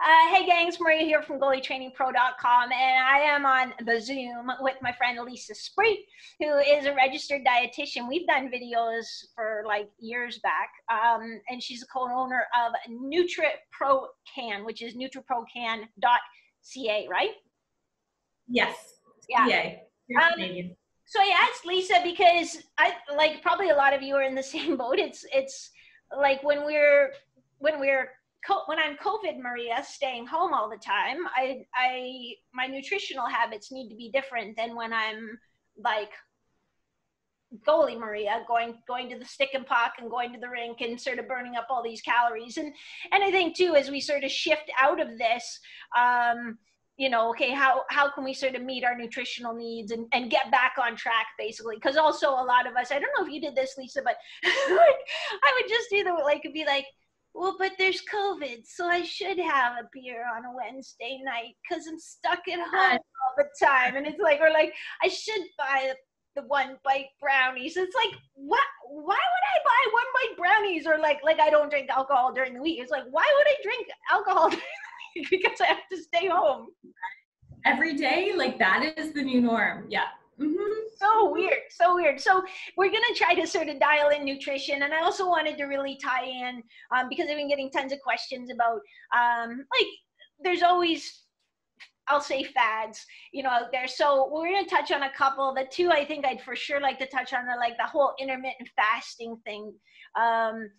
Hey gang, it's Maria here from GoalieTrainingPro.com, and I am on the Zoom with my friend Lisa Spriet, who is a registered dietitian. We've done videos for like years back, and she's a co-owner of NutriProCan, which is nutriprocan.ca, right? Yes. Yeah. CA. So I asked Lisa because I like probably a lot of you are in the same boat. It's like when I'm COVID, Maria, staying home all the time, my nutritional habits need to be different than when I'm like goalie Maria, going to the stick and puck and going to the rink and sort of burning up all these calories. And I think too, as we sort of shift out of this, okay, how can we sort of meet our nutritional needs and get back on track, basically? Because also a lot of us, I don't know if you did this, Lisa, but like, I would just do be like, well, but there's COVID, so I should have a beer on a Wednesday night because I'm stuck at home all the time. And it's like, or like, I should buy the one bite brownies. It's like, what? Why would I buy one bite brownies? Or like I don't drink alcohol during the week. It's like, why would I drink alcohol during the week? Because I have to stay home every day. Like that is the new norm. Yeah. Mm-hmm. So weird. So we're going to try to sort of dial in nutrition. And I also wanted to really tie in because I've been getting tons of questions about like there's always, I'll say fads, out there. So we're going to touch on a couple. The two I think I'd for sure like to touch on are like the whole intermittent fasting thing, and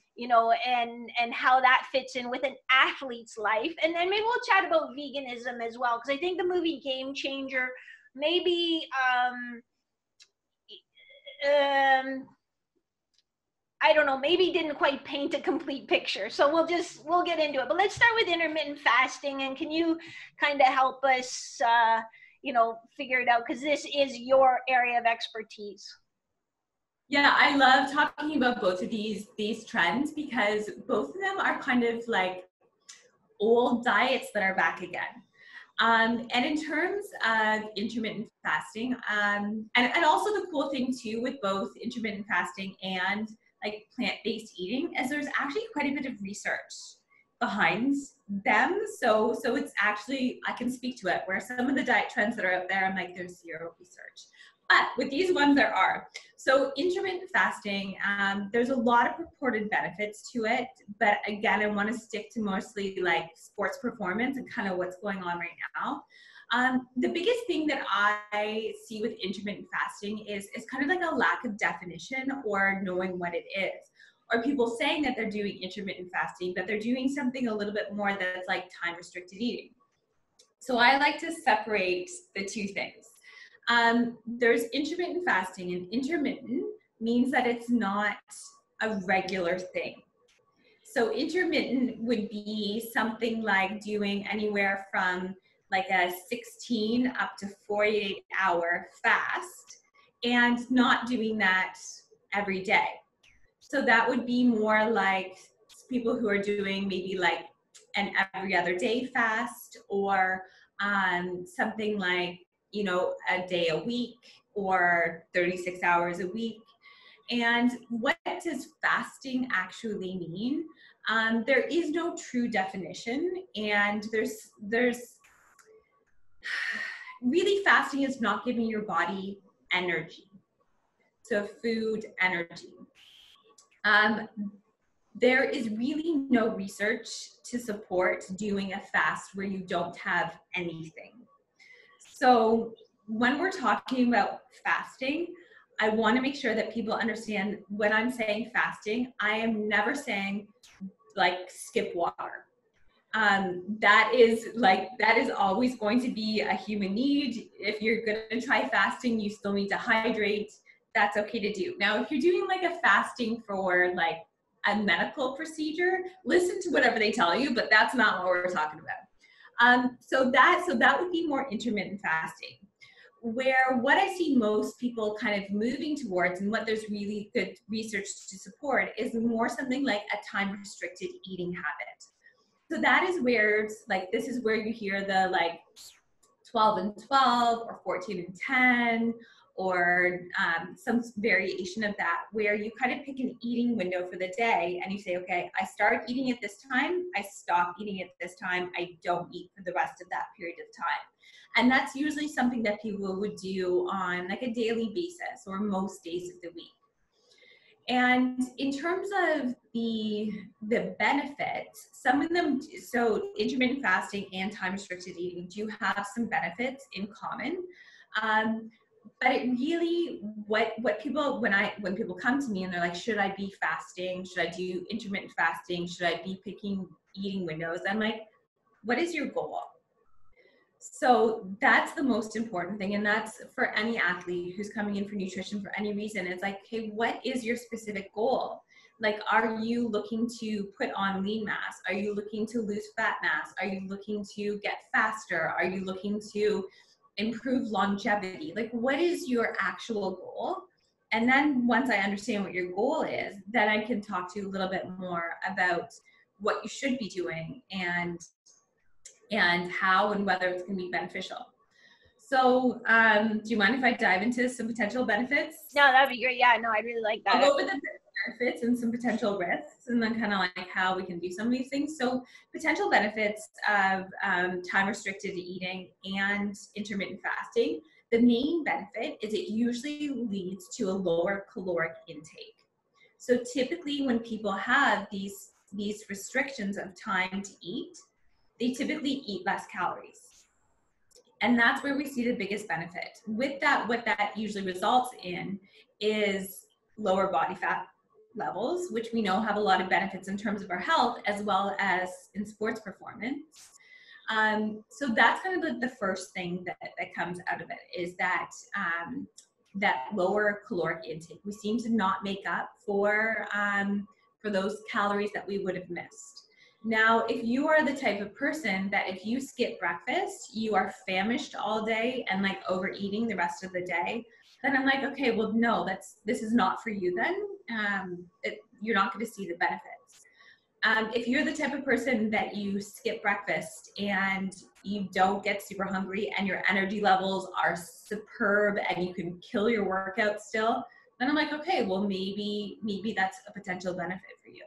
how that fits in with an athlete's life. And then maybe we'll chat about veganism as well, because I think the movie Game Changer maybe I don't know, maybe didn't quite paint a complete picture. So we'll get into it. But let's start with intermittent fasting. And can you kind of help us, figure it out? Because this is your area of expertise. Yeah, I love talking about both of these trends because both of them are kind of like old diets that are back again. And in terms of intermittent fasting, and also the cool thing too with both intermittent fasting and like plant-based eating is there's actually quite a bit of research behind them. So it's actually, I can speak to it, where some of the diet trends that are out there, I'm like, there's zero research. But with these ones, there are. So intermittent fasting, there's a lot of purported benefits to it. But again, I want to stick to mostly like sports performance and kind of what's going on right now. The biggest thing that I see with intermittent fasting is kind of like a lack of definition or knowing what it is. Or people saying that they're doing intermittent fasting, but they're doing something a little bit more that's like time-restricted eating. So I like to separate the two things. There's intermittent fasting, and intermittent means that it's not a regular thing. So intermittent would be something like doing anywhere from like a 16 up to 48-hour fast and not doing that every day. So that would be more like people who are doing maybe like an every other day fast, or something like, a day a week or 36 hours a week. And what does fasting actually mean? There is no true definition, and there's really, fasting is not giving your body energy. So food, energy. There is really no research to support doing a fast where you don't have anything. So when we're talking about fasting, I want to make sure that people understand when I'm saying fasting, I am never saying like skip water. That is always going to be a human need. If you're going to try fasting, you still need to hydrate. That's okay to do. Now, if you're doing like a fasting for like a medical procedure, listen to whatever they tell you, but that's not what we're talking about. So that would be more intermittent fasting, where what I see most people kind of moving towards, and what there's really good research to support, is more something like a time-restricted eating habit. So that is where, like, this is where you hear the like 12 and 12 or 14 and 10, or some variation of that, where you kind of pick an eating window for the day and you say, okay, I start eating at this time, I stop eating at this time, I don't eat for the rest of that period of time. And that's usually something that people would do on like a daily basis or most days of the week. And in terms of the benefits, some of them, so intermittent fasting and time restricted eating do have some benefits in common. But it really, what people, when people come to me and they're like, should I be fasting? Should I do intermittent fasting? Should I be picking eating windows? I'm like, what is your goal? So that's the most important thing. And that's for any athlete who's coming in for nutrition for any reason. It's like, okay, what is your specific goal? Like, are you looking to put on lean mass? Are you looking to lose fat mass? Are you looking to get faster? Are you looking to improve longevity? Like, what is your actual goal? And then once I understand what your goal is, then I can talk to you a little bit more about what you should be doing and how and whether it's going to be beneficial. So do you mind if I dive into some potential benefits? No, that'd be great. Yeah, no, I really like that. I'll go over the benefits and some potential risks, and then kind of like how we can do some of these things. So potential benefits of time restricted eating and intermittent fasting. The main benefit is it usually leads to a lower caloric intake. So typically when people have these restrictions of time to eat, they typically eat less calories. And that's where we see the biggest benefit. With that, what that usually results in is lower body fat levels, which we know have a lot of benefits in terms of our health as well as in sports performance. So that's kind of the first thing that comes out of it, is that that lower caloric intake. We seem to not make up for those calories that we would have missed. Now, if you are the type of person that if you skip breakfast, you are famished all day and like overeating the rest of the day, then I'm like, okay, well, no, this is not for you then. You're not going to see the benefits. If you're the type of person that you skip breakfast and you don't get super hungry and your energy levels are superb and you can kill your workout still, then I'm like, okay, well, maybe that's a potential benefit for you.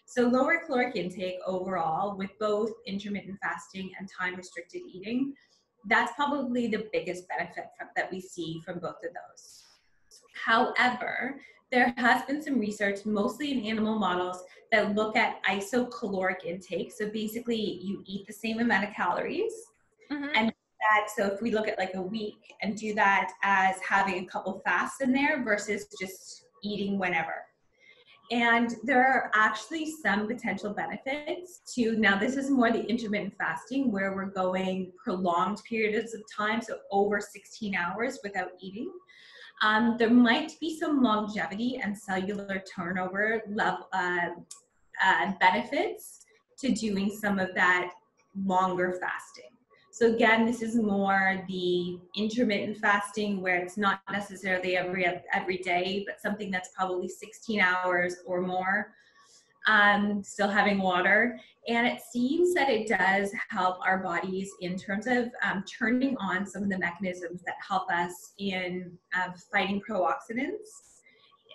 So lower caloric intake overall with both intermittent fasting and time restricted eating, that's probably the biggest benefit that we see from both of those. However, there has been some research, mostly in animal models, that look at isocaloric intake. So basically you eat the same amount of calories. And so if we look at like a week and do that as having a couple fasts in there versus just eating whenever. And there are actually some potential benefits to, now this is more the intermittent fasting where we're going prolonged periods of time, so over 16 hours without eating. There might be some longevity and cellular turnover level, benefits to doing some of that longer fasting. So again, this is more the intermittent fasting where it's not necessarily every day, but something that's probably 16 hours or more, still having water. And it seems that it does help our bodies in terms of turning on some of the mechanisms that help us in fighting pro-oxidants,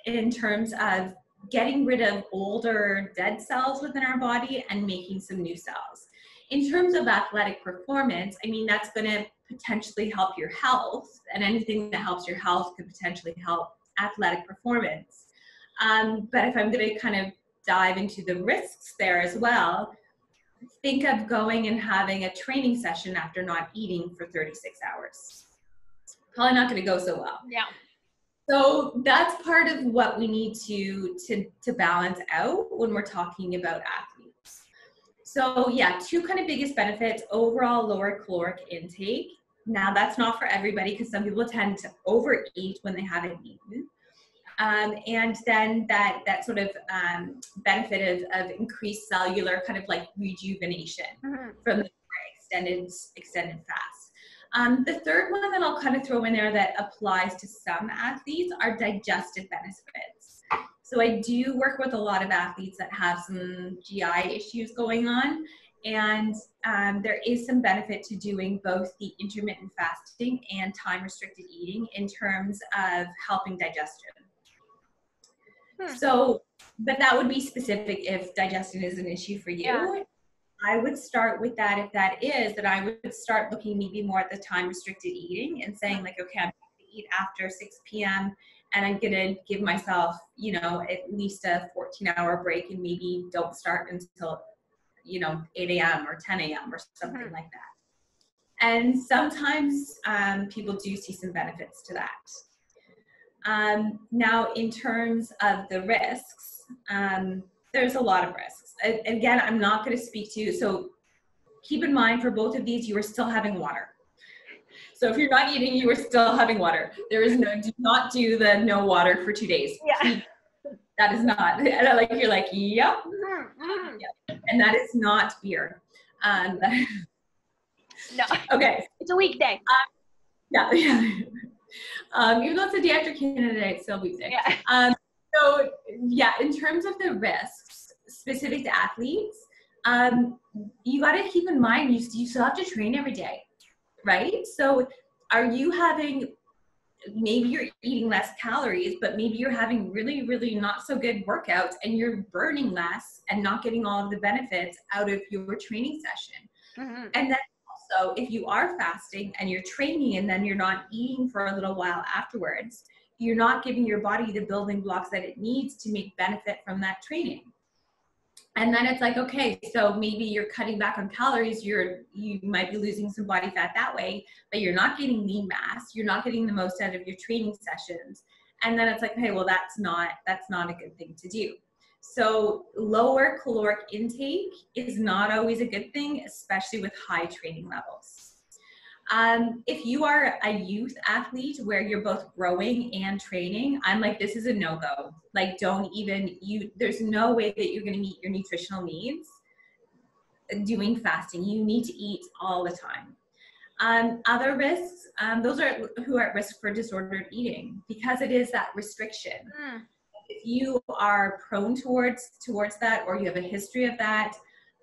in terms of getting rid of older dead cells within our body and making some new cells. In terms of athletic performance, I mean, that's going to potentially help your health, and anything that helps your health could potentially help athletic performance. But if I'm going to kind of dive into the risks there as well, think of going and having a training session after not eating for 36 hours. Probably not going to go so well. Yeah. So that's part of what we need to balance out when we're talking about athletes. So yeah, two kind of biggest benefits: overall lower caloric intake. Now that's not for everybody because some people tend to overeat when they haven't eaten. And then that sort of benefit of increased cellular kind of like rejuvenation from the extended fast. The third one that I'll kind of throw in there that applies to some athletes are digestive benefits. So I do work with a lot of athletes that have some GI issues going on, And there is some benefit to doing both the intermittent fasting and time restricted eating in terms of helping digestion. So, but that would be specific if digestion is an issue for you. Yeah. I would start with that. If that is, then I would start looking maybe more at the time restricted eating and saying like, okay, I'm going to eat after 6 p.m. and I'm going to give myself, you know, at least a 14-hour break and maybe don't start until, you know, 8 a.m. or 10 a.m. or something like that. And sometimes people do see some benefits to that. Now, in terms of the risks, there's a lot of risks. Again, I'm not going to speak to, so keep in mind for both of these, you are still having water. So if you're not eating, you are still having water. There is no, do not do the no water for 2 days. Yeah. That is not, and like, you're like, yep. Yep. And that is not beer. No. Okay. It's a weekday. Yeah. Even though it's a day after Canada Day, it's still a weekday. Yeah. So yeah, in terms of the risks specific to athletes, you got to keep in mind you still have to train every day, right? So are you having, maybe you're eating less calories, but maybe you're having really, really not so good workouts and you're burning less and not getting all of the benefits out of your training session. And then also, if you are fasting and you're training and then you're not eating for a little while afterwards, you're not giving your body the building blocks that it needs to make benefit from that training. And then it's like, okay, so maybe you're cutting back on calories, you might be losing some body fat that way, but you're not getting lean mass, you're not getting the most out of your training sessions. And then it's like, hey, well, that's not a good thing to do. So lower caloric intake is not always a good thing, especially with high training levels. If you are a youth athlete where you're both growing and training, I'm like, this is a no-go. Like, there's no way that you're going to meet your nutritional needs doing fasting. You need to eat all the time. Other risks, those are who are at risk for disordered eating, because it is that restriction. If you are prone towards that, or you have a history of that,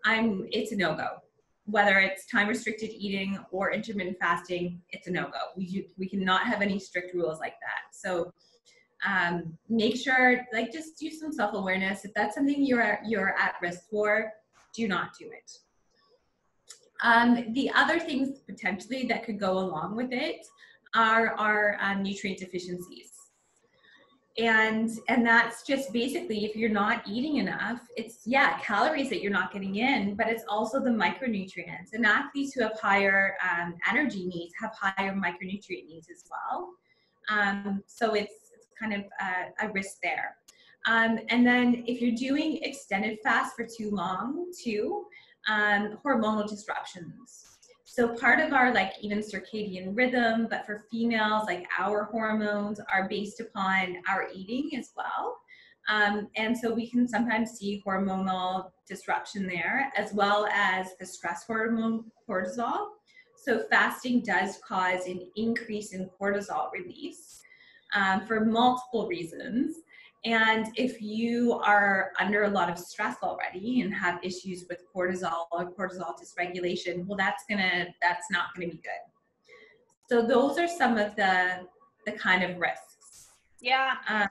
it's a no-go. Whether it's time restricted eating or intermittent fasting, it's a no-go. We cannot have any strict rules like that. So make sure, like, just do some self-awareness. If that's something you're at risk for, do not do it. The other things potentially that could go along with it are nutrient deficiencies. And that's just basically, if you're not eating enough, it's calories that you're not getting in, but it's also the micronutrients. And athletes who have higher energy needs have higher micronutrient needs as well. So it's kind of a risk there. And then if you're doing extended fast for too long too, hormonal disruptions. So part of our, like, even circadian rhythm, but for females, like, our hormones are based upon our eating as well. And so we can sometimes see hormonal disruption there, as well as the stress hormone cortisol. So fasting does cause an increase in cortisol release for multiple reasons. And if you are under a lot of stress already and have issues with cortisol or cortisol dysregulation, well, that's not gonna be good. So those are some of the kind of risks. Yeah, I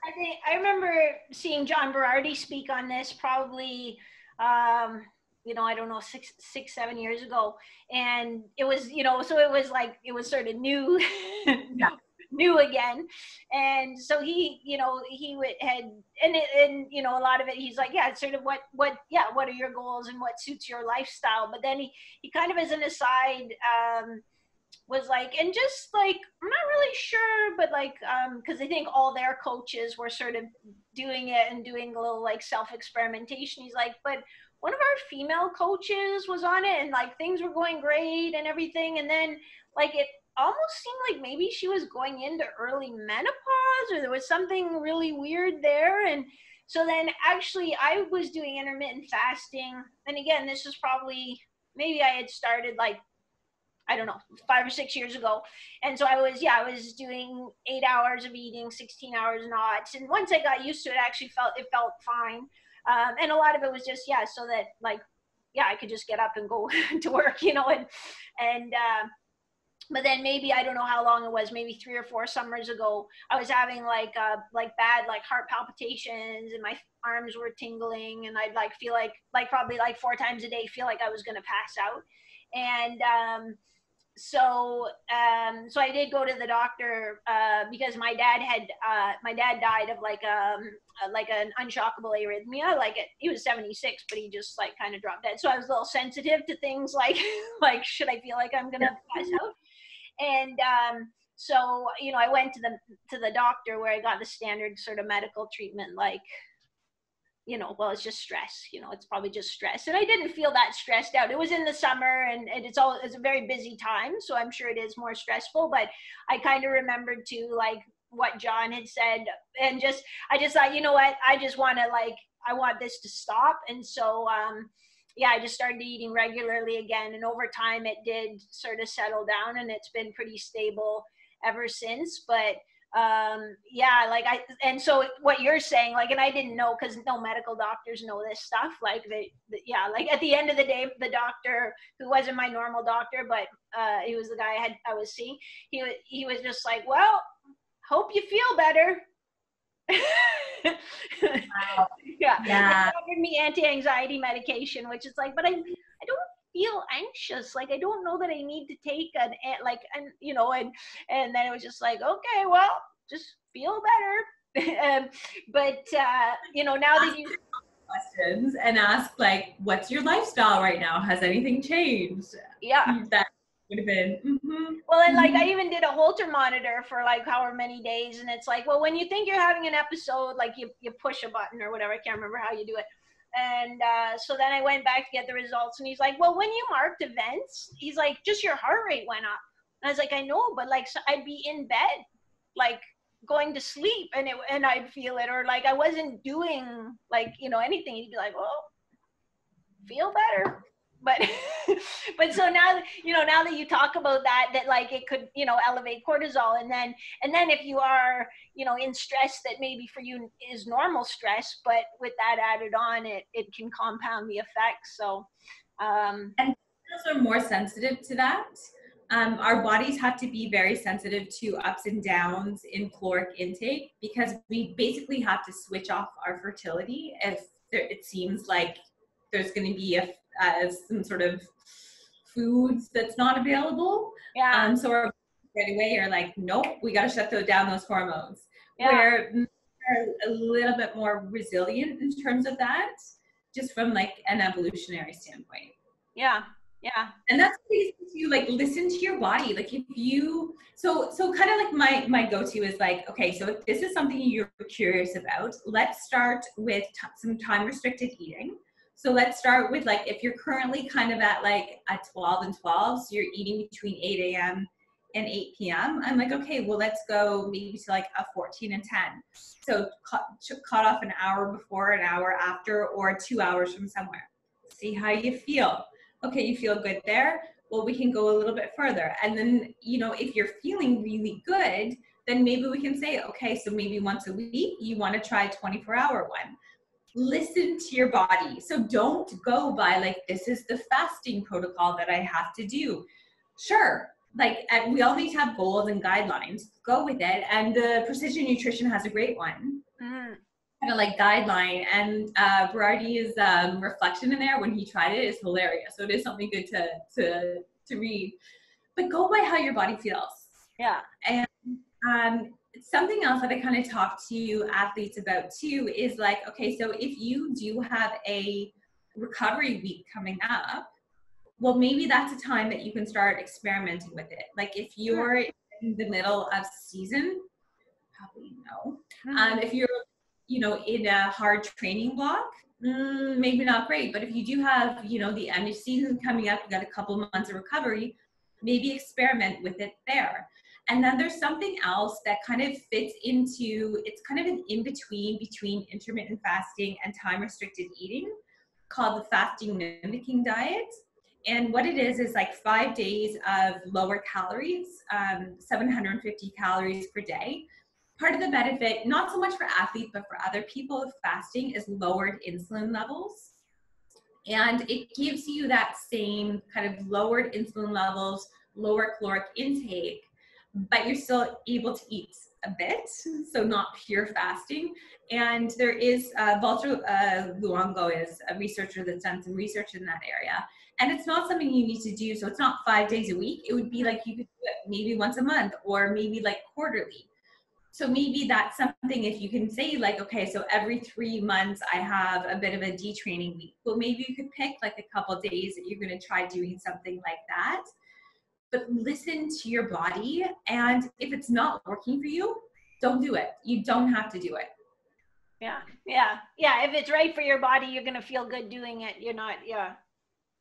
remember seeing John Berardi speak on this probably, I don't know, 7 years ago, and it was, so it was like, it was sort of new. Yeah. New again. And so he had a lot of it, he's like, yeah, it's sort of what are your goals and what suits your lifestyle. But then he kind of, as an aside, was like, and just like, I'm not really sure, but like, because I think all their coaches were sort of doing it and doing a little like self-experimentation. He's like, but one of our female coaches was on it and like things were going great and everything. And then like it almost seemed like maybe she was going into early menopause, or there was something really weird there. And so then actually I was doing intermittent fasting. And again, this was probably, maybe I had started like, I don't know, 5 or 6 years ago. And so I was doing 8 hours of eating, 16 hours not. And once I got used to it, it felt fine. And a lot of it was just, so that like, yeah, I could just get up and go to work, and but then maybe, I don't know how long it was, maybe 3 or 4 summers ago, I was having like bad like heart palpitations, and my arms were tingling, and I'd like feel like probably like 4 times a day feel like I was going to pass out. And so I did go to the doctor because my dad died of like an unshockable arrhythmia. Like he was 76, but he just like kind of dropped dead. So I was a little sensitive to things like like, should I feel like I'm gonna pass out? And so I went to the doctor, where I got the standard sort of medical treatment, like, well, it's just stress, it's probably just stress. And I didn't feel that stressed out. It was in the summer, and it's a very busy time, so I'm sure it is more stressful. But I kind of remembered too, like, what John had said, and I just thought, what, I just want to, like, I want this to stop. And so yeah, I just started eating regularly again, and over time it did sort of settle down, and it's been pretty stable ever since. But yeah, like and so what you're saying, like, and I didn't know, because no medical doctors know this stuff, like yeah, like at the end of the day, the doctor, who wasn't my normal doctor, but he was the guy I was seeing, he was just like, well, hope you feel better. Wow. Yeah. Yeah. They offered me anti-anxiety medication, which is like, but I don't feel anxious. Like, I don't know that I need to take and then it was just like, okay, well, just feel better. But now that you questions and ask, like, what's your lifestyle right now? Has anything changed? Yeah. That would have been. Well, and like, I even did a Holter monitor for like however many days, and it's like, well, when you think you're having an episode, like you push a button or whatever, I can't remember how you do it. And so then I went back to get the results, and he's like, well, when you marked events, he's like, just your heart rate went up. And I was like, I know, but like, so I'd be in bed, like going to sleep, and I'd feel it, or like I wasn't doing like, anything. He'd be like, well, feel better. But but so now that you talk about that like it could elevate cortisol, and then if you are in stress that maybe for you is normal stress, but with that added on, it can compound the effects. So and those are more sensitive to that. Our bodies have to be very sensitive to ups and downs in caloric intake, because we basically have to switch off our fertility if it seems like there's going to be some sort of foods that's not available. Yeah. So our right away are like, nope, we got to shut down those hormones. Yeah. Where men are a little bit more resilient in terms of that, just from like an evolutionary standpoint. Yeah. Yeah. And that's you like listen to your body. Like if you, so kind of like my go-to is like, okay, so if this is something you're curious about, let's start with some time restricted eating. So let's start with like, if you're currently kind of at like a 12 and 12, so you're eating between 8 a.m. and 8 p.m. I'm like, okay, well, let's go maybe to like a 14 and 10. So cut off an hour before, an hour after, or 2 hours from somewhere. See how you feel. Okay, you feel good there? Well, we can go a little bit further. And then, if you're feeling really good, then maybe we can say, okay, so maybe once a week, you want to try a 24-hour one. Listen to your body. So don't go by like, this is the fasting protocol that I have to do. Sure, like we all need to have goals and guidelines. Go with it. And the Precision Nutrition has a great one. Kind of like guideline, and Berardi's reflection in there when he tried it is hilarious. So it is something good to read. But go by how your body feels. Yeah. And something else that I kind of talk to athletes about too is like, okay, so if you do have a recovery week coming up, well, maybe that's a time that you can start experimenting with it. Like if you're in the middle of season, probably no. If you're, in a hard training block, maybe not great. But if you do have, the end of season coming up, you got a couple of months of recovery, maybe experiment with it there. And then there's something else that kind of fits into, it's kind of an in-between between intermittent fasting and time-restricted eating, called the fasting mimicking diet. And what it is like 5 days of lower calories, 750 calories per day. Part of the benefit, not so much for athletes, but for other people of fasting, is lowered insulin levels. And it gives you that same kind of lowered insulin levels, lower caloric intake, but you're still able to eat a bit, so not pure fasting. And there is Walter Luongo is a researcher that's done some research in that area. And it's not something you need to do. So it's not 5 days a week. It would be like you could do it maybe once a month or maybe like quarterly. So maybe that's something if you can say like, okay, so every 3 months I have a bit of a detraining week. Well, maybe you could pick like a couple days that you're going to try doing something like that. But listen to your body. And if it's not working for you, don't do it. You don't have to do it. Yeah. If it's right for your body, you're going to feel good doing it. You're not,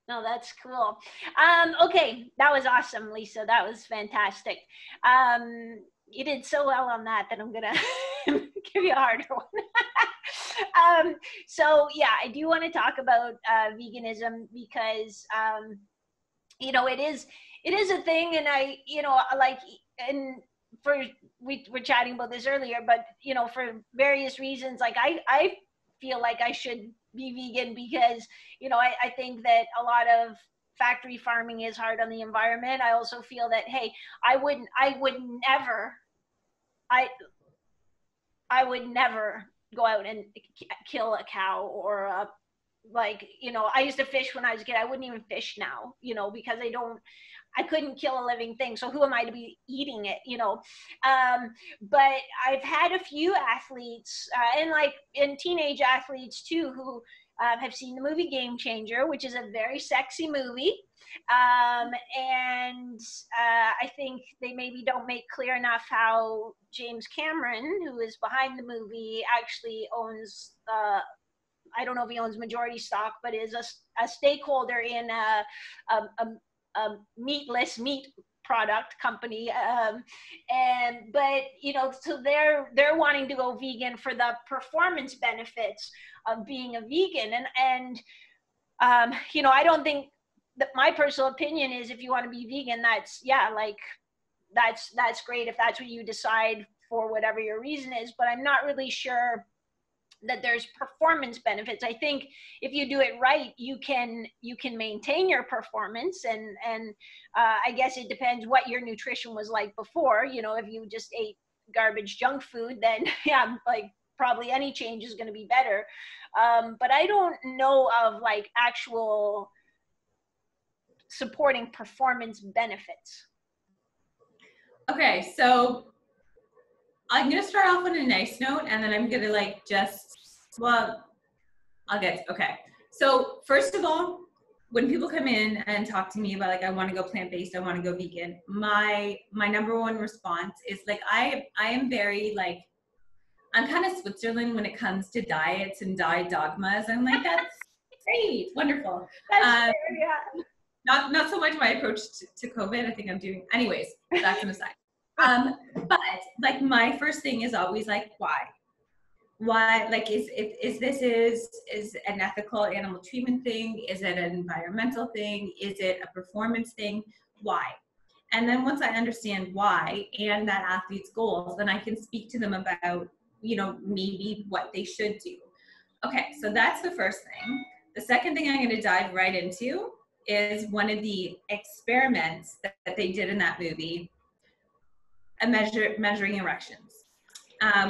No, that's cool. Okay, that was awesome, Lisa. That was fantastic. You did so well on that I'm gonna give you a harder one. So yeah, I do want to talk about veganism because it is a thing, and I like and we were chatting about this earlier, but for various reasons, like I feel like I should be vegan because I think that a lot of factory farming is hard on the environment. I also feel that, hey, I would never go out and kill a cow or I used to fish when I was a kid. I wouldn't even fish now, because I couldn't kill a living thing. So who am I to be eating it, but I've had a few athletes and teenage athletes too, who have seen the movie Game Changer, which is a very sexy movie. And I think they maybe don't make clear enough how James Cameron, who is behind the movie, actually owns, I don't know if he owns majority stock, but is a stakeholder in a meatless meat product company. So they're wanting to go vegan for the performance benefits of being a vegan. And I don't think that, my personal opinion is, if you want to be vegan, that's great if that's what you decide for whatever your reason is. But I'm not really sure that there's performance benefits. I think if you do it right, you can maintain your performance, and I guess it depends what your nutrition was like before. If you just ate garbage junk food, then yeah, like probably any change is going to be better. But I don't know of like actual supporting performance benefits. Okay, so I'm going to start off on a nice note, and then I'm going to okay. So first of all, when people come in and talk to me about like, I want to go plant-based, I want to go vegan, my number one response is like, I am very like, I'm kind of Switzerland when it comes to diets and diet dogmas. I'm like, that's great, wonderful. That's fair, yeah. Not so much my approach to COVID. I think I'm doing, anyways, that's an aside. But like my first thing is always like, why, like, is an ethical animal treatment thing? Is it an environmental thing? Is it a performance thing? Why? And then once I understand why and that athlete's goals, then I can speak to them about, maybe what they should do. Okay, so that's the first thing. The second thing I'm going to dive right into is one of the experiments that they did in that movie, measuring erections.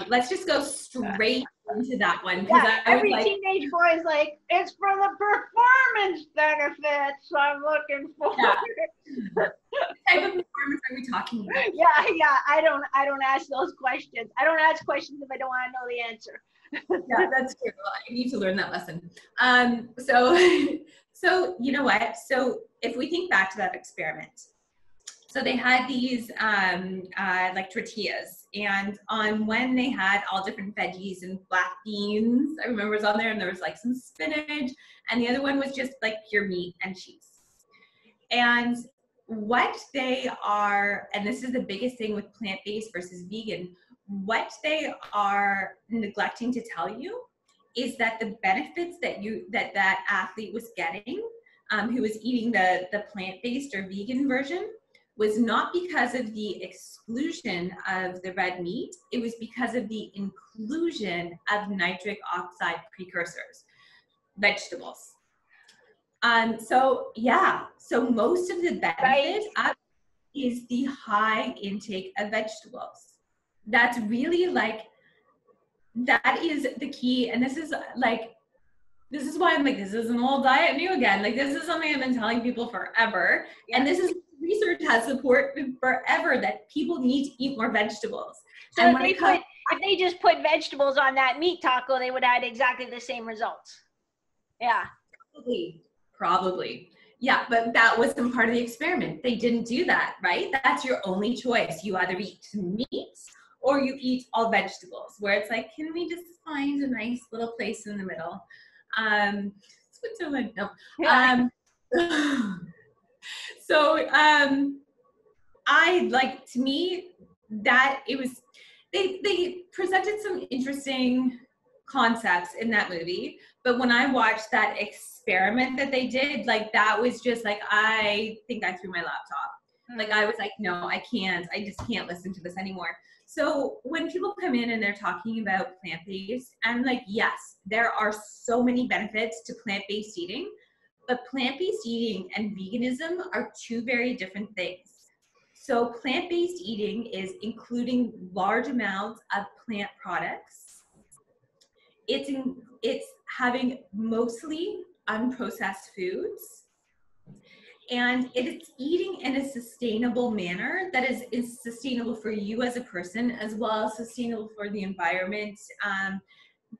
Let's just go straight into that one. Yeah, every teenage boy is like, it's for the performance benefits I'm looking for. Yeah. What type of performance are we talking about? Yeah. I don't ask those questions. I don't ask questions if I don't want to know the answer. Yeah, that's true. I need to learn that lesson. So you know what? So if we think back to that experiment, so they had these like tortillas, and on one they had all different veggies and black beans. I remember it was on there, and there was like some spinach, and the other one was just like pure meat and cheese. And what they are, and this is the biggest thing with plant-based versus vegan, what they are neglecting to tell you is that the benefits that athlete was getting, who was eating the plant-based or vegan version, was not because of the exclusion of the red meat. It was because of the inclusion of nitric oxide precursors, vegetables. So yeah, so most of the Right. benefit is the high intake of vegetables. That's really like, that is the key. And this is why I'm like, this is an old diet new again. Like, this is something I've been telling people forever. Yeah. And this is, research has supported forever that people need to eat more vegetables. So And if they just put vegetables on that meat taco, they would have had exactly the same results. Yeah. Probably. Yeah, but that wasn't part of the experiment. They didn't do that, right? That's your only choice. You either eat meat or you eat all vegetables, where it's like, can we just find a nice little place in the middle? Switzerland, no. Yeah. So I like, to me, that it was, they presented some interesting concepts in that movie, but when I watched that experiment that they did, like, that was just like, I think I threw my laptop. Like, I was like, no, I just can't listen to this anymore. So when people come in and they're talking about plant-based, I'm like, yes, there are so many benefits to plant-based eating, but plant-based eating and veganism are two very different things. So plant-based eating is including large amounts of plant products. It's having mostly unprocessed foods, and it's eating in a sustainable manner that is sustainable for you as a person, as well as sustainable for the environment.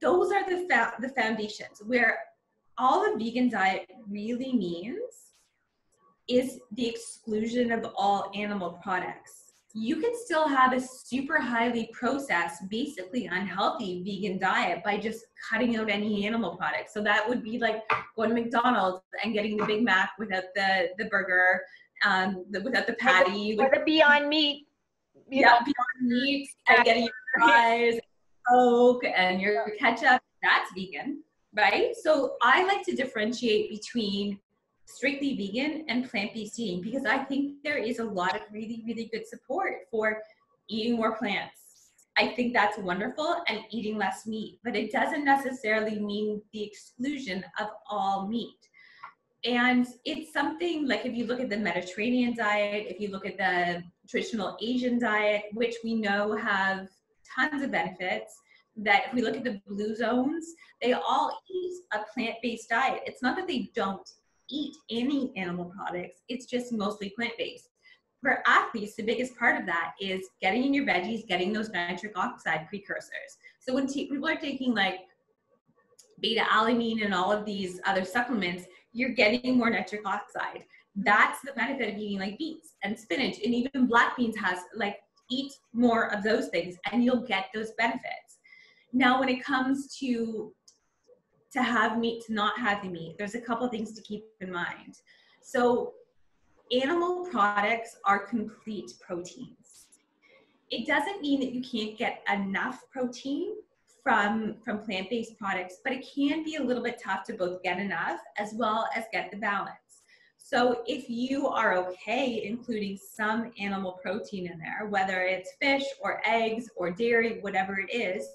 Those are the foundations. Where all a vegan diet really means is the exclusion of all animal products. You can still have a super highly processed, basically unhealthy vegan diet by just cutting out any animal products. So that would be like going to McDonald's and getting the Big Mac without the burger, without the patty. Or the Beyond Meat. Beyond Meat, and getting your fries, Coke, and your ketchup. That's vegan, right? So I like to differentiate between strictly vegan and plant-based eating, because I think there is a lot of really, really good support for eating more plants. I think that's wonderful, and eating less meat, but it doesn't necessarily mean the exclusion of all meat. And it's something like, if you look at the Mediterranean diet, if you look at the traditional Asian diet, which we know have tons of benefits, that if we look at the blue zones, they all eat a plant-based diet. It's not that they don't eat any animal products, it's just mostly plant-based. For athletes, the biggest part of that is getting in your veggies, getting those nitric oxide precursors. So when people are taking like beta alanine and all of these other supplements, you're getting more nitric oxide. That's the benefit of eating like beets and spinach, and even black beans has, like, eat more of those things and you'll get those benefits. Now, when it comes to have meat, to not have the meat, there's a couple things to keep in mind. So animal products are complete proteins. It doesn't mean that you can't get enough protein from plant-based products, but it can be a little bit tough to both get enough as well as get the balance. So if you are okay including some animal protein in there, whether it's fish or eggs or dairy, whatever it is,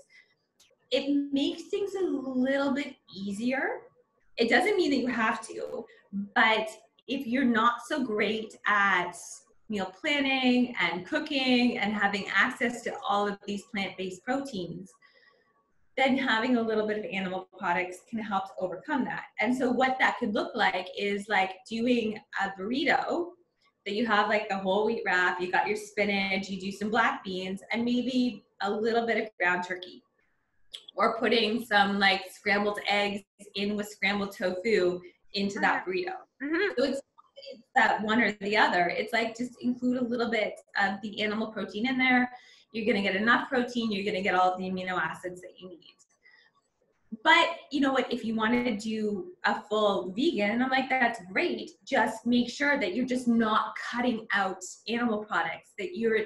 it makes things a little bit easier. It doesn't mean that you have to, but if you're not so great at meal planning and cooking and having access to all of these plant-based proteins, then having a little bit of animal products can help to overcome that. And so what that could look like is like doing a burrito that you have like the whole wheat wrap, you got your spinach, you do some black beans, and maybe a little bit of ground turkey. Or putting some like scrambled eggs in with scrambled tofu into that burrito. Mm-hmm. So it's that one or the other. It's like, just include a little bit of the animal protein in there. You're gonna get enough protein, you're gonna get all of the amino acids that you need. But you know what, if you wanted to do a full vegan, I'm like, that's great. Just make sure that you're just not cutting out animal products, that you're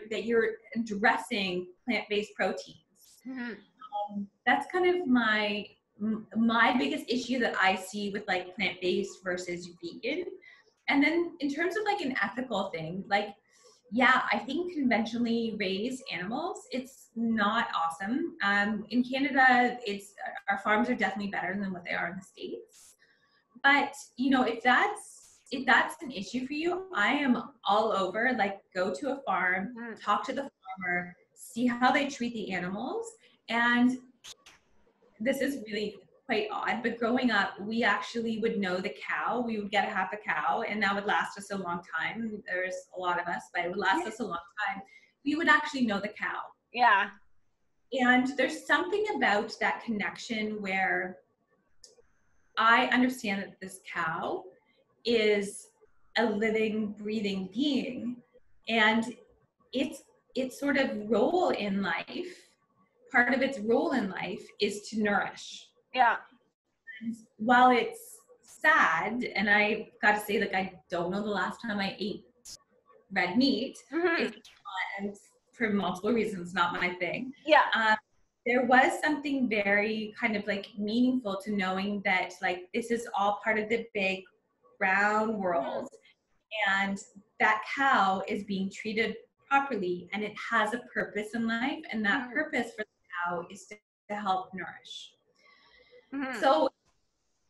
addressing plant-based proteins. Mm-hmm. That's kind of my biggest issue that I see with like plant-based versus vegan. And then in terms of like an ethical thing, like, yeah, I think conventionally raised animals, it's not awesome. In Canada, our farms are definitely better than what they are in the States. But you know, if that's an issue for you, I am all over. Like, go to a farm, talk to the farmer, see how they treat the animals. And this is really quite odd, but growing up, we actually would know the cow. We would get half a cow, and that would last us a long time. There's a lot of us, but it would last us a long time. We would actually know the cow. Yeah. And there's something about that connection where I understand that this cow is a living, breathing being, and its sort of role in life, part of its role in life is to nourish. Yeah. And while it's sad, and I got to say, like, I don't know the last time I ate red meat. It's not, and for multiple reasons, not my thing. Yeah. There was something very kind of like meaningful to knowing that, like, this is all part of the big brown world, and that cow is being treated properly, and it has a purpose in life, and that purpose for the cow is to help nourish. So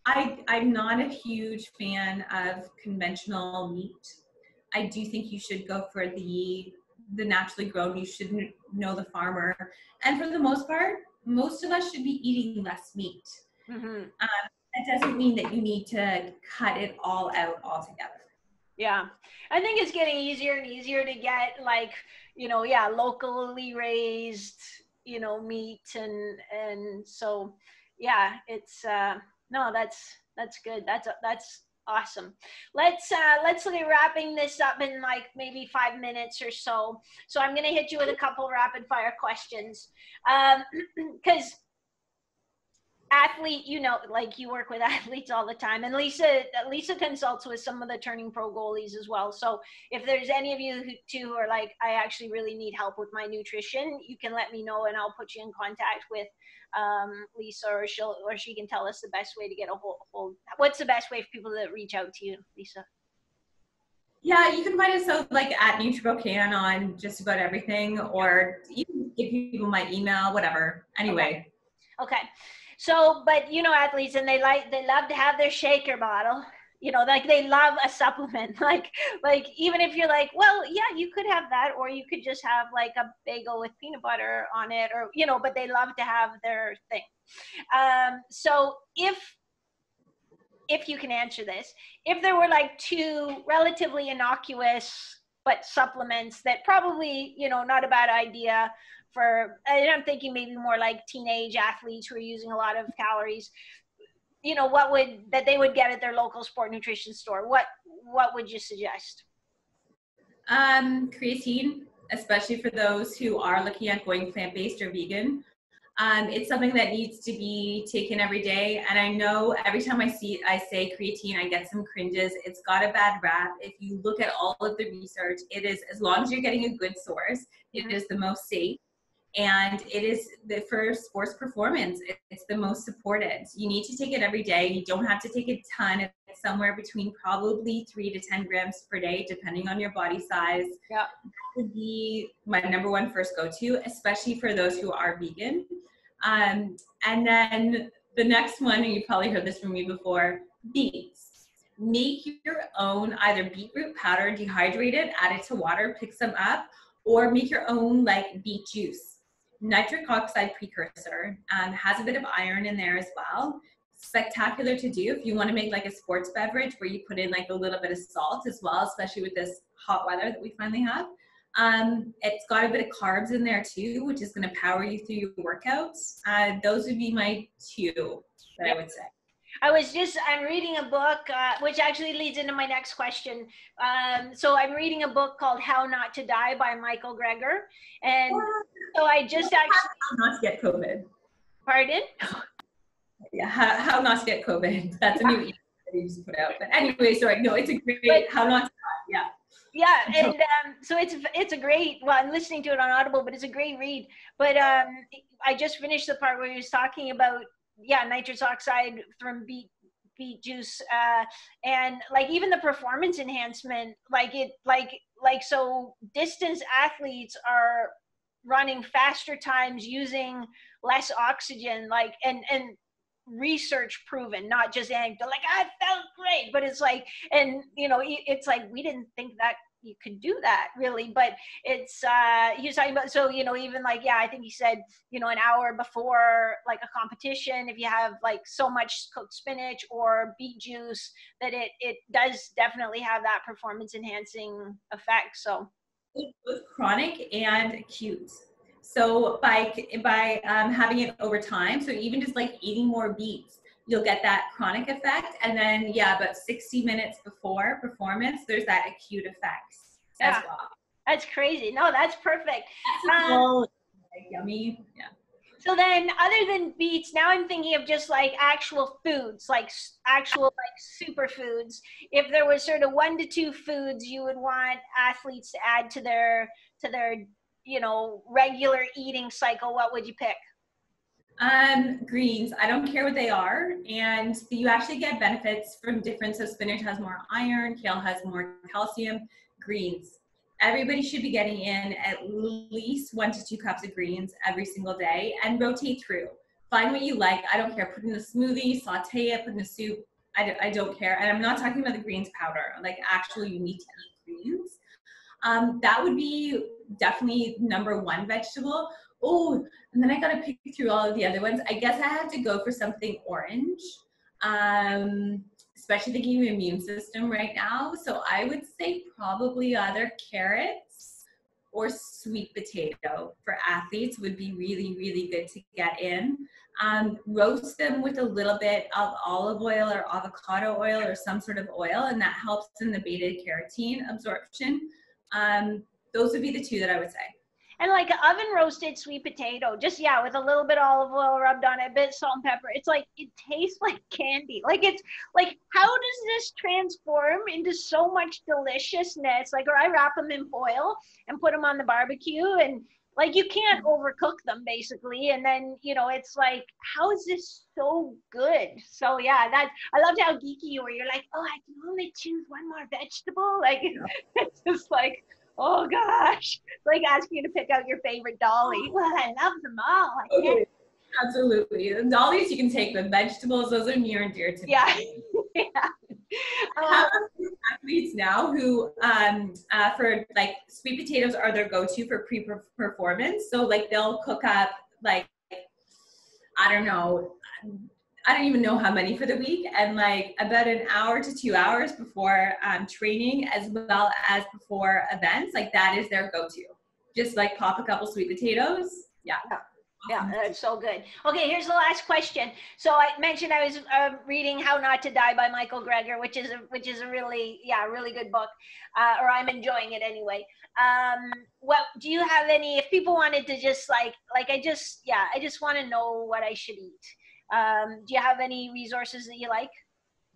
I'm not a huge fan of conventional meat. I do think you should go for the naturally grown. You should know the farmer, and for the most part, most of us should be eating less meat. That doesn't mean that you need to cut it all out altogether. Yeah, I think it's getting easier and easier to get, like, you know, locally raised, you know, meat, and so yeah, it's no, that's good. That's awesome. Let's look at wrapping this up in like maybe 5 minutes or so. So I'm gonna hit you with a couple rapid fire questions, because athlete, you know, like, you work with athletes all the time, and Lisa consults with some of the turning pro goalies as well. So if there's any of you who are like, I actually really need help with my nutrition, you can let me know, and I'll put you in contact with Lisa, or she can tell us the best way to get a hold. What's the best way for people to reach out to you, Lisa? Yeah, you can find us like at NutriBocan on just about everything, or even give people my email, whatever. Anyway. Okay. So, but you know, athletes, and they love to have their shaker bottle, you know, like they love a supplement, like even if you're like, well, yeah, you could have that, or you could just have like a bagel with peanut butter on it, or, you know, but they love to have their thing. So if you can answer this, if there were like two relatively innocuous but supplements that probably, you know, not a bad idea for, and I'm thinking maybe more like teenage athletes who are using a lot of calories, you know, that they would get at their local sport nutrition store, what would you suggest? Creatine, especially for those who are looking at going plant-based or vegan. It's something that needs to be taken every day. And I know every time I say creatine, I get some cringes. It's got a bad rap. If you look at all of the research, it is, as long as you're getting a good source, it is the most safe. And it is for sports performance, it's the most supported. You need to take it every day. You don't have to take a ton. It's somewhere between probably 3 to 10 grams per day, depending on your body size. Yeah. That would be my number one first go-to, especially for those who are vegan. And then the next one, and you probably heard this from me before, beets. Make your own either beetroot powder, dehydrate it, add it to water, pick some up, or make your own like beet juice. Nitric oxide precursor, has a bit of iron in there as well. Spectacular to do if you want to make like a sports beverage where you put in like a little bit of salt as well, especially with this hot weather that we finally have. It's got a bit of carbs in there too, which is going to power you through your workouts. Those would be my two that I would say. I'm reading a book, which actually leads into my next question. So I'm reading a book called How Not to Die by Michael Greger. And so I just actually... How not to get COVID. Pardon? Yeah, how not to get COVID. That's a new ebook that you just put out. But anyway, sorry, no, it's a great, how not to die, yeah. Yeah, and so it's a great, well, I'm listening to it on Audible, but it's a great read. But I just finished the part where he was talking about, nitrous oxide from beet juice, and like even the performance enhancement, so distance athletes are running faster times using less oxygen, like, and research proven, not just anecdotal, like I felt great, but it's like, and you know, it's like, we didn't think that you could do that really, but it's he was talking about, so you know, even like, yeah, I think he said, you know, an hour before like a competition, if you have like so much cooked spinach or beet juice, that it does definitely have that performance enhancing effect. So both chronic and acute. So by having it over time, so even just like eating more beets, you'll get that chronic effect. And then, yeah, about 60 minutes before performance, there's that acute effect as well. That's crazy. No, that's perfect. That's like yummy. Yeah. So then, other than beets, now I'm thinking of just like actual foods, like actual like superfoods. If there was sort of 1 to 2 foods you would want athletes to add to their you know, regular eating cycle, what would you pick? Greens. I don't care what they are, and you actually get benefits from different. So spinach has more iron, kale has more calcium. Greens. Everybody should be getting in at least 1 to 2 cups of greens every single day, and rotate through. Find what you like. I don't care. Put in a smoothie, saute it, put in a soup. I don't care. And I'm not talking about the greens powder. Like, actually, you need to eat greens. That would be definitely number 1 vegetable. Oh, and then I got to pick through all of the other ones. I guess I have to go for something orange, especially thinking of the immune system right now. So I would say probably either carrots or sweet potato for athletes would be really, really good to get in. Roast them with a little bit of olive oil or avocado oil or some sort of oil, and that helps in the beta carotene absorption. Those would be the 2 that I would say. And like an oven roasted sweet potato, just, yeah, with a little bit of olive oil rubbed on it, a bit of salt and pepper. It's like, it tastes like candy. Like, it's like, how does this transform into so much deliciousness? Like, or I wrap them in foil and put them on the barbecue, and like, you can't overcook them basically. And then, you know, it's like, how is this so good? So yeah, I loved how geeky you were. You're like, oh, I can only choose 1 more vegetable. Like, it's just like, oh gosh, like asking you to pick out your favorite dolly. Well, I love them all. Okay. Absolutely. The dollies you can take, the vegetables, those are near and dear to me. Yeah. Yeah. I have a few athletes now who, for like, sweet potatoes are their go-to for pre-performance. So like, they'll cook up like, I don't even know how many for the week, and like about an hour to 2 hours before training, as well as before events, like that is their go-to. Just like pop a couple sweet potatoes. Yeah. Yeah, that's so good. Okay, here's the last question. So I mentioned I was reading How Not to Die by Michael Greger, which is a really, yeah, really good book, or I'm enjoying it anyway. What do you have any, if people wanted to just like I just want to know what I should eat. Do you have any resources that you like?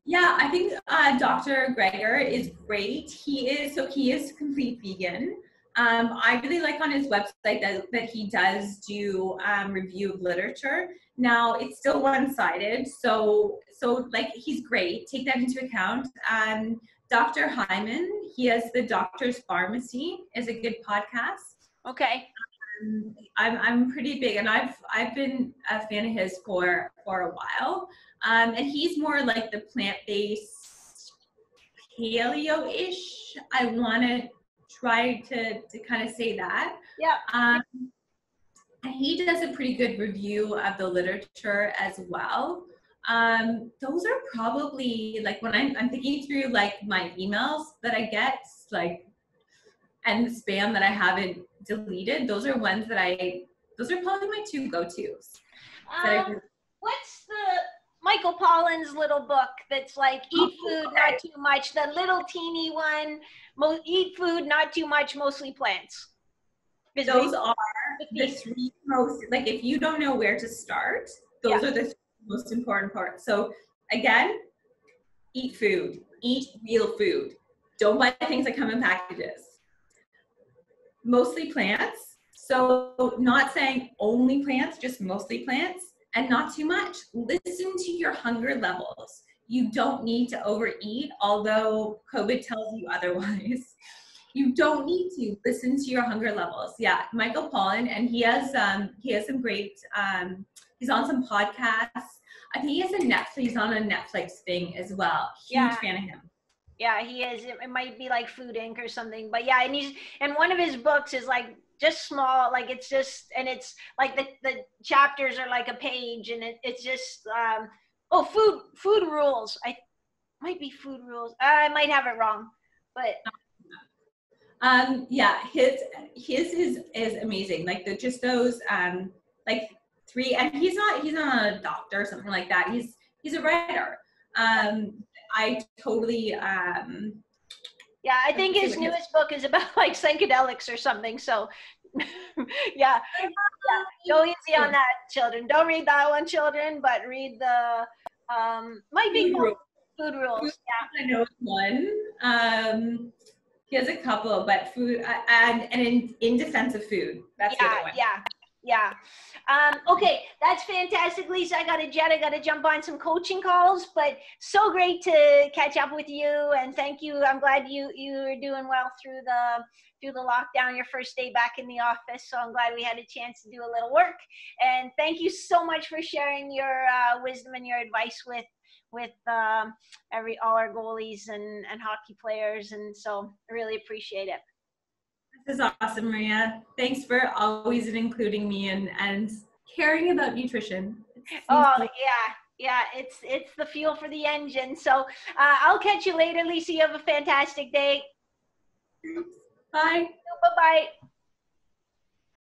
Yeah, I think Dr. Greger is great. He is complete vegan. I really like on his website that he does do review of literature. Now, it's still one-sided, so like, he's great. Take that into account. Dr. Hyman, he has the Doctor's Pharmacy, is a good podcast. Okay. I'm pretty big, and I've been a fan of his for a while. And he's more like the plant-based paleo-ish. I want to try to kind of say that. Yeah. And he does a pretty good review of the literature as well. Those are probably, like, when I'm thinking through like my emails that I get, like, and the spam that I haven't deleted, those are probably my 2 go-tos. What's the Michael Pollan's little book that's like, eat food, not too much, the little teeny one, eat food, not too much, mostly plants? Those are the 3 most, like, if you don't know where to start, those are the most important parts. So again, eat food, eat real food. Don't buy things that come in packages. Mostly plants. So not saying only plants, just mostly plants, and not too much. Listen to your hunger levels. You don't need to overeat, although COVID tells you otherwise. You don't need to listen to your hunger levels. Yeah, Michael Pollan, and he has some great. He's on some podcasts. I think he has a Netflix. He's on a Netflix thing as well. Huge fan of him. Yeah, he is. It might be like Food Inc. or something, but yeah, and one of his books is like just small, like it's just, and it's like the chapters are like a page, and it's just food rules. I might be Food Rules. I might have it wrong, but yeah, his is amazing. Like just those like three, and he's not a doctor or something like that. He's a writer. I totally yeah, I think his newest book is about like psychedelics or something. So yeah, go easy on that, children. Don't read that one, children, but read the might be called Food Rules. Yeah, I know one. He has a couple, but food and in defense of food. That's the other one. Yeah. Okay, that's fantastic, Lisa. I got to jump on some coaching calls, but so great to catch up with you, and thank you. I'm glad you are doing well through the lockdown, your first day back in the office. So I'm glad we had a chance to do a little work, and thank you so much for sharing your wisdom and your advice with all our goalies and hockey players, and so I really appreciate it. This is awesome, Maria. Thanks for always including me and caring about nutrition. Yeah, it's the fuel for the engine. So I'll catch you later, Lisa. You have a fantastic day. Bye. Bye-bye.